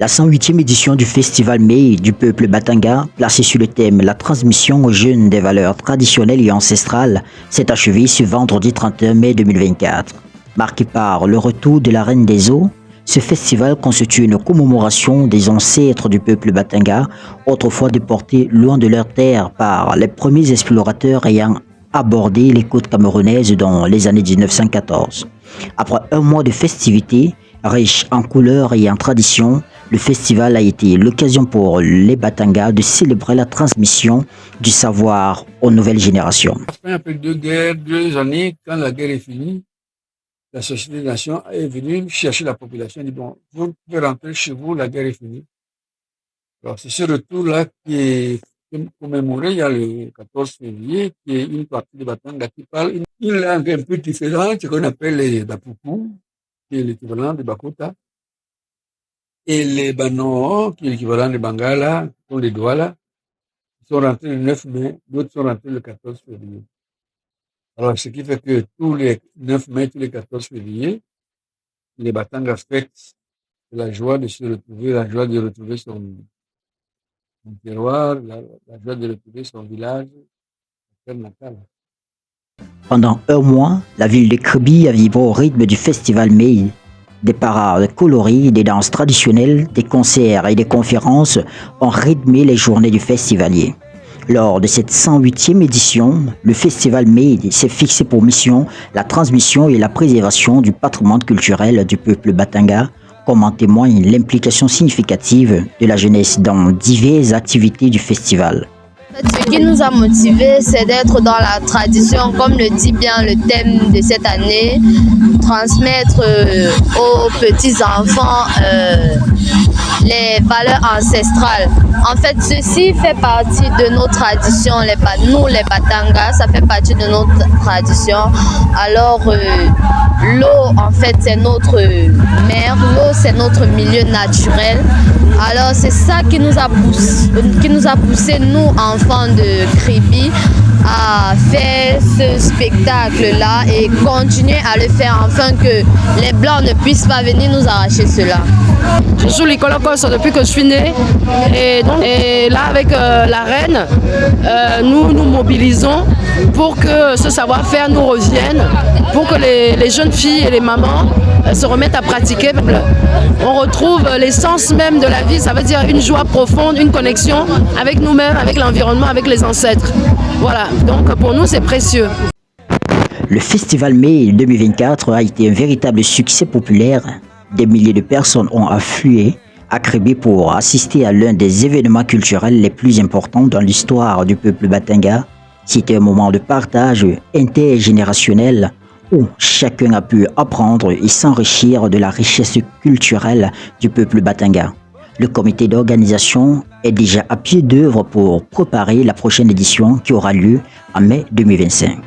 La 108e édition du Festival May du peuple Batanga, placée sur le thème La transmission aux jeunes des valeurs traditionnelles et ancestrales, s'est achevée ce vendredi 31 mai 2024. Marqué par le retour de la Reine des Eaux, ce festival constitue une commémoration des ancêtres du peuple Batanga, autrefois déportés loin de leur terre par les premiers explorateurs ayant abordé les côtes camerounaises dans les années 1914. Après un mois de festivités, riche en couleurs et en traditions, le festival a été l'occasion pour les Batangas de célébrer la transmission du savoir aux nouvelles générations. Après un peu de guerre, 2 années, quand la guerre est finie, la Société des Nations est venue chercher la population. Elle dit, bon, vous pouvez rentrer chez vous, la guerre est finie. Alors, c'est ce retour-là qui est commémoré. Il y a le 14 février, qui est une partie de Batanga qui parle une langue un peu différente, ce qu'on appelle les Bapupu, qui est l'équivalent de Bakota. Et les Banoo, qui est l'équivalent de Bangala, qui sont les Douala, sont rentrés le 9 mai, d'autres sont rentrés le 14 février. Alors, ce qui fait que tous les 9 mai, tous les 14 février, les Batangas fêtent la joie de se retrouver, la joie de retrouver son terroir, la joie de retrouver son village, son natal. Pendant un mois, la ville de Kribi a vibré au rythme du festival May. Des parades colorées, des danses traditionnelles, des concerts et des conférences ont rythmé les journées du festivalier. Lors de cette 108e édition, le Festival May s'est fixé pour mission la transmission et la préservation du patrimoine culturel du peuple Batanga, comme en témoigne l'implication significative de la jeunesse dans diverses activités du festival. Ce qui nous a motivés, c'est d'être dans la tradition, comme le dit bien le thème de cette année, transmettre aux petits-enfants les valeurs ancestrales. En fait, ceci fait partie de nos traditions, nous les Batangas, ça fait partie de notre tradition. Alors, l'eau, en fait, c'est notre mer, l'eau, c'est notre milieu naturel. Alors, c'est ça qui nous a poussé, nous, enfants de Kribi, à faire ce spectacle-là et continuer à le faire afin que les Blancs ne puissent pas venir nous arracher cela. Je joue l'école depuis que je suis née et là avec la reine, nous nous mobilisons pour que ce savoir-faire nous revienne, pour que les jeunes filles et les mamans se remettent à pratiquer. On retrouve l'essence même de la vie, ça veut dire une joie profonde, une connexion avec nous-mêmes, avec l'environnement, avec les ancêtres. Voilà, donc pour nous c'est précieux. Le Festival May 2024 a été un véritable succès populaire. Des milliers de personnes ont afflué à Kribi pour assister à l'un des événements culturels les plus importants dans l'histoire du peuple Batanga. C'était un moment de partage intergénérationnel où chacun a pu apprendre et s'enrichir de la richesse culturelle du peuple Batanga. Le comité d'organisation est déjà à pied d'œuvre pour préparer la prochaine édition qui aura lieu en mai 2025.